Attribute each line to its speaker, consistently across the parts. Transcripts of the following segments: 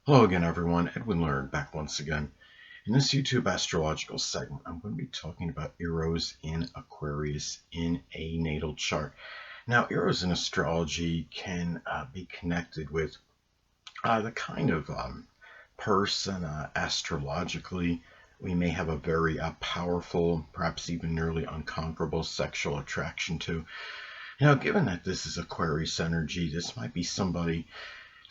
Speaker 1: Hello again, everyone. Edwin Learnard back once again. In this YouTube astrological segment, I'm going to be talking about Eros in Aquarius in a natal chart. Now, Eros in astrology can be connected with the kind of person astrologically we may have a very powerful, perhaps even nearly unconquerable sexual attraction to. Now, given that this is Aquarius energy, this might be somebody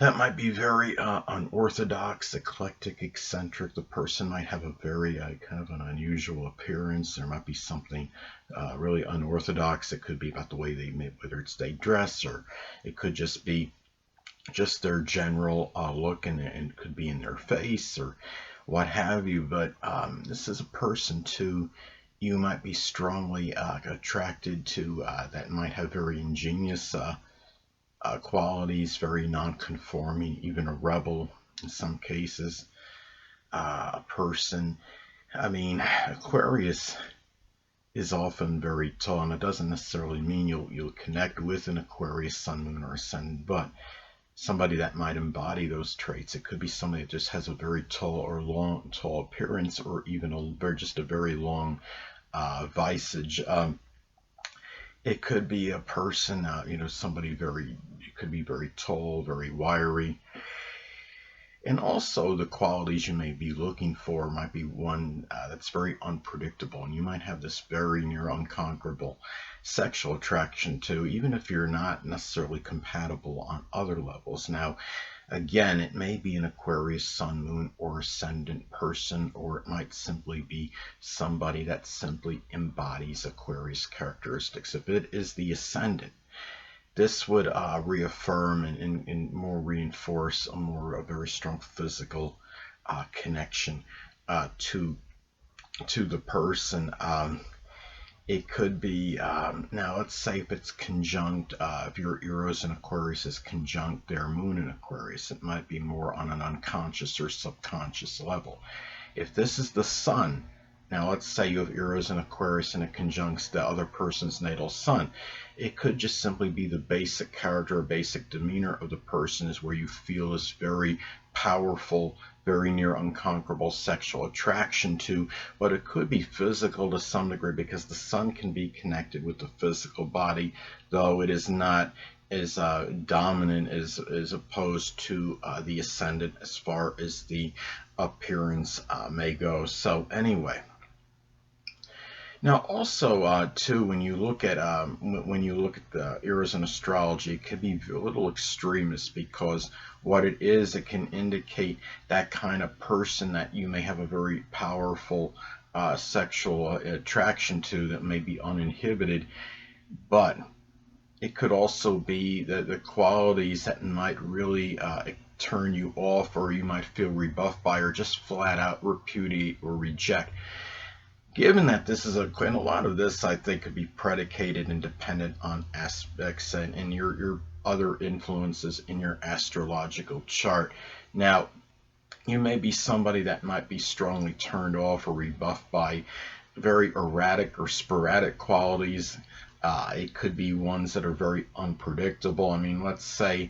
Speaker 1: that might be very unorthodox, eclectic, eccentric. The person might have a very kind of an unusual appearance. There might be something really unorthodox. It could be about the way whether it's they dress, or it could just be just their general look, and could be in their face or what have you. But this is a person too you might be strongly attracted to, that might have very ingenious qualities, very non-conforming, even a rebel in some cases. A person, I mean, Aquarius is often very tall, and it doesn't necessarily mean you'll connect with an Aquarius sun, moon, or ascendant, but somebody that might embody those traits. It could be somebody that just has a very tall or tall appearance, or even just a very long visage. It could be a person, somebody it could be very tall, very wiry. And also, the qualities you may be looking for might be one that's very unpredictable. And you might have this very near unconquerable sexual attraction to, even if you're not necessarily compatible on other levels. Now, again, it may be an Aquarius sun, moon, or ascendant person, or it might simply be somebody that simply embodies Aquarius characteristics. If it is the ascendant, this would reaffirm and more reinforce a very strong physical connection to the person. It could be, now let's say if it's conjunct, if your Eros in Aquarius is conjunct their moon in Aquarius, it might be more on an unconscious or subconscious level. If this is the sun, now let's say you have Eros in Aquarius and it conjuncts the other person's natal sun, it could just simply be the basic character or basic demeanor of the person is where you feel this very powerful, very near unconquerable sexual attraction to, but it could be physical to some degree, because the sun can be connected with the physical body, though it is not as dominant as opposed to the ascendant as far as the appearance may go. So anyway, now, also, too, when you look at the eras in astrology, it can be a little extremist, because what it is, it can indicate that kind of person that you may have a very powerful sexual attraction to, that may be uninhibited, but it could also be the qualities that might really turn you off, or you might feel rebuffed by, or just flat out repudiate or reject. Given that this is and a lot of this I think could be predicated and dependent on aspects and your other influences in your astrological chart. Now, you may be somebody that might be strongly turned off or rebuffed by very erratic or sporadic qualities. It could be ones that are very unpredictable. I mean, let's say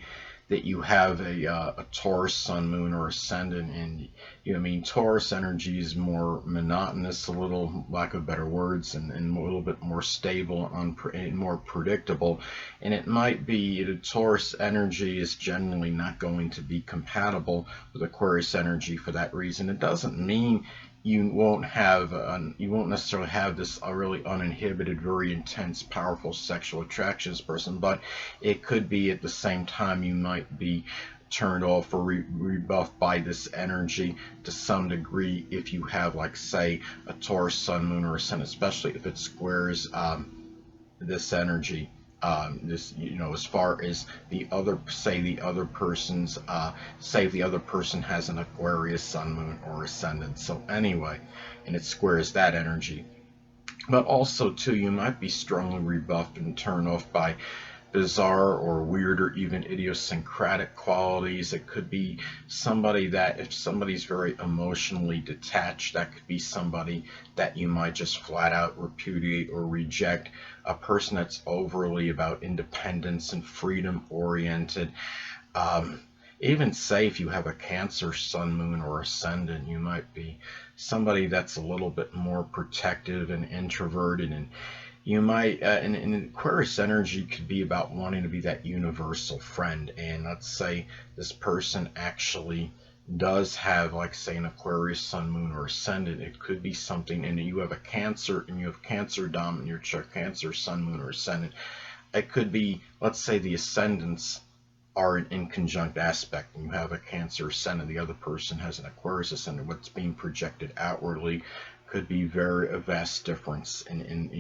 Speaker 1: that you have a Taurus sun, moon, or ascendant, and Taurus energy is more monotonous, a little lack of better words, and a little bit more stable and more predictable. And it might be the Taurus energy is generally not going to be compatible with Aquarius energy for that reason. It doesn't mean you won't necessarily have this really uninhibited, very intense, powerful sexual attraction to this person, but it could be at the same time you might be turned off or rebuffed by this energy to some degree if you have, like, say, a Taurus sun, moon, or ascendant, especially if it squares this energy. As far as the other, say the other person's, say the other person has an Aquarius sun, moon, or ascendant. So anyway, and it squares that energy. But also too, you might be strongly rebuffed and turned off by bizarre or weird or even idiosyncratic qualities. It could be somebody that, if somebody's very emotionally detached, that could be somebody that you might just flat out repudiate or reject. A person that's overly about independence and freedom oriented. even say if you have a Cancer sun, moon, or ascendant, you might be somebody that's a little bit more protective and introverted, and you might, and Aquarius energy could be about wanting to be that universal friend. And let's say this person actually does have, like, say, an Aquarius sun, moon, or ascendant. It could be something, and you have a Cancer, and you have Cancer dominant in your chart, Cancer sun, moon, or ascendant. It could be, let's say, the ascendants are in conjunct aspect, and you have a Cancer ascendant, the other person has an Aquarius ascendant. What's being projected outwardly could be a vast difference in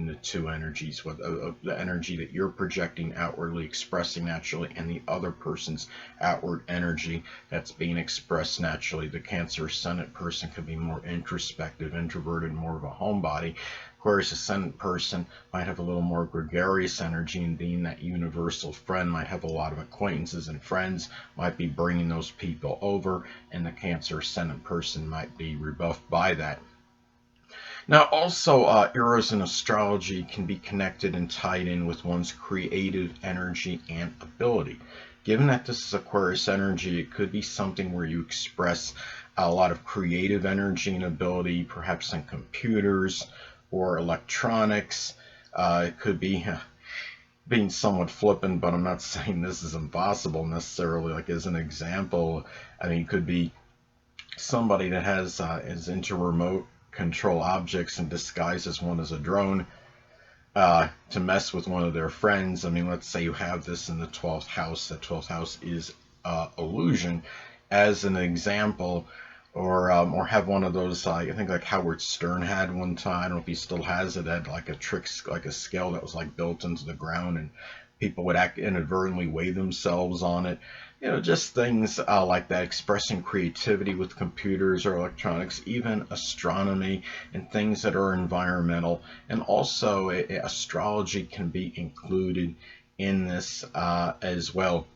Speaker 1: the two energies, with the energy that you're projecting outwardly, expressing naturally, and the other person's outward energy that's being expressed naturally. The Cancer ascendant person could be more introspective, introverted, more of a homebody. Aquarius ascendant person might have a little more gregarious energy, and being that universal friend might have a lot of acquaintances and friends, might be bringing those people over, and the Cancer ascendant person might be rebuffed by that. Now, also, Eros in astrology can be connected and tied in with one's creative energy and ability. Given that this is Aquarius energy, it could be something where you express a lot of creative energy and ability, perhaps in computers or electronics. It could be being somewhat flippant, but I'm not saying this is impossible necessarily. Like, as an example, I mean, it could be somebody that is into remote control objects and disguises one as a drone to mess with one of their friends. I mean, let's say you have this in the 12th house. The 12th house is illusion, as an example, or have one of those. I think like Howard Stern had one time. I don't know if he still has it. Had like a trick, like a scale that was like built into the ground, and people would inadvertently weigh themselves on it. Just things like that, expressing creativity with computers or electronics, even astronomy, and things that are environmental. And also, astrology can be included in this as well.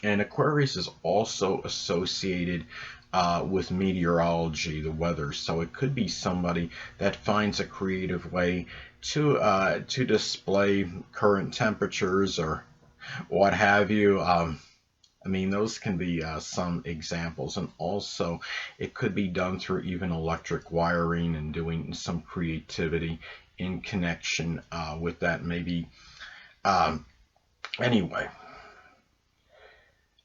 Speaker 1: And Aquarius is also associated with meteorology, the weather. So it could be somebody that finds a creative way to display current temperatures or what have you. I mean, those can be some examples. And also, it could be done through even electric wiring and doing some creativity in connection with that, maybe. Anyway.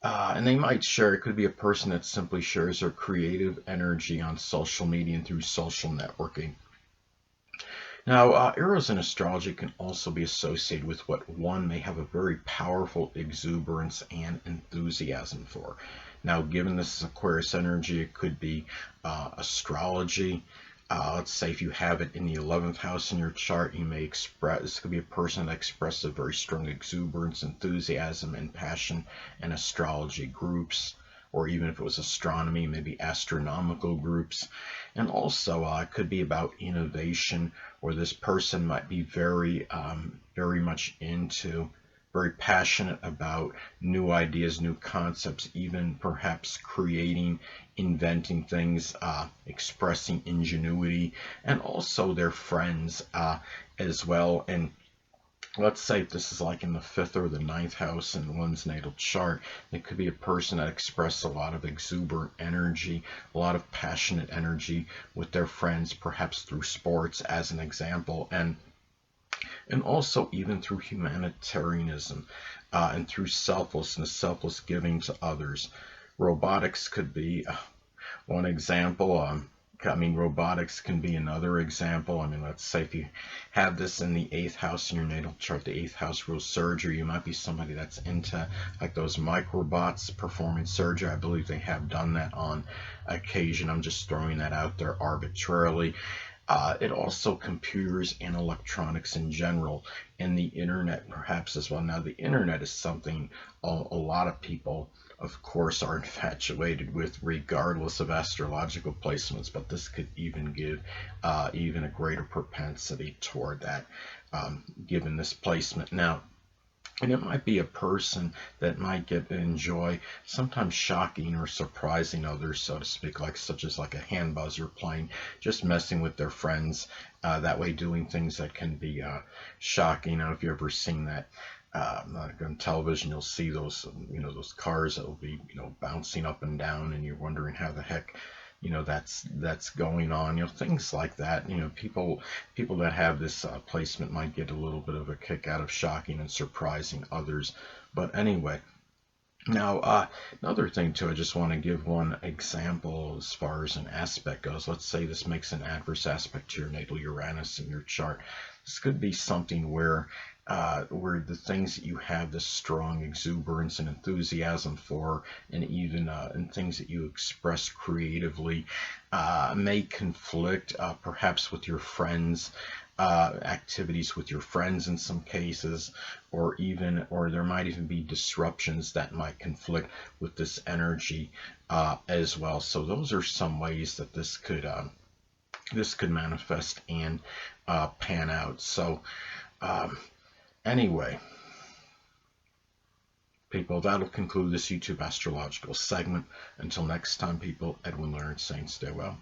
Speaker 1: And they might share, it could be a person that simply shares their creative energy on social media and through social networking. Now, Eros in astrology can also be associated with what one may have a very powerful exuberance and enthusiasm for. Now, given this is Aquarius energy, it could be astrology. Let's say if you have it in the 11th house in your chart, you may express, this could be a person that expresses a very strong exuberance, enthusiasm, and passion in astrology groups, or even if it was astronomy, maybe astronomical groups. And also, it could be about innovation, where this person might be very much into, very passionate about new ideas, new concepts, even perhaps creating, inventing things, expressing ingenuity, and also their friends as well. And let's say if this is like in the 5th or the 9th house in one's natal chart, it could be a person that expresses a lot of exuberant energy, a lot of passionate energy with their friends, perhaps through sports as an example, and also even through humanitarianism and through selflessness, selfless giving to others. Robotics could be one example. I mean, robotics can be another example. I mean, let's say if you have this in the 8th house in your natal chart, the 8th house rules surgery. You might be somebody that's into like those microbots performing surgery. I believe they have done that on occasion. I'm just throwing that out there arbitrarily. It also computers and electronics in general, and the internet perhaps as well. Now, the internet is something a lot of people, of course, are infatuated with regardless of astrological placements, but this could even give even a greater propensity toward that given this placement. Now, and it might be a person that might enjoy sometimes shocking or surprising others, so to speak, like such as like a hand buzzer playing, just messing with their friends, that way doing things that can be shocking. I don't know if you've ever seen that. like on television, you'll see those, those cars that will be, bouncing up and down, and you're wondering how the heck, that's going on. Things like that. People that have this placement might get a little bit of a kick out of shocking and surprising others. But anyway. Now, another thing too, I just want to give one example as far as an aspect goes. Let's say this makes an adverse aspect to your natal Uranus in your chart. This could be something where the things that you have this strong exuberance and enthusiasm for, and even and things that you express creatively, may conflict, perhaps with your friends. Activities with your friends in some cases, or there might even be disruptions that might conflict with this energy as well. So those are some ways that this could manifest and pan out. So anyway, people, that'll conclude this YouTube astrological segment. Until next time, people, Edwin Learnard saying stay well.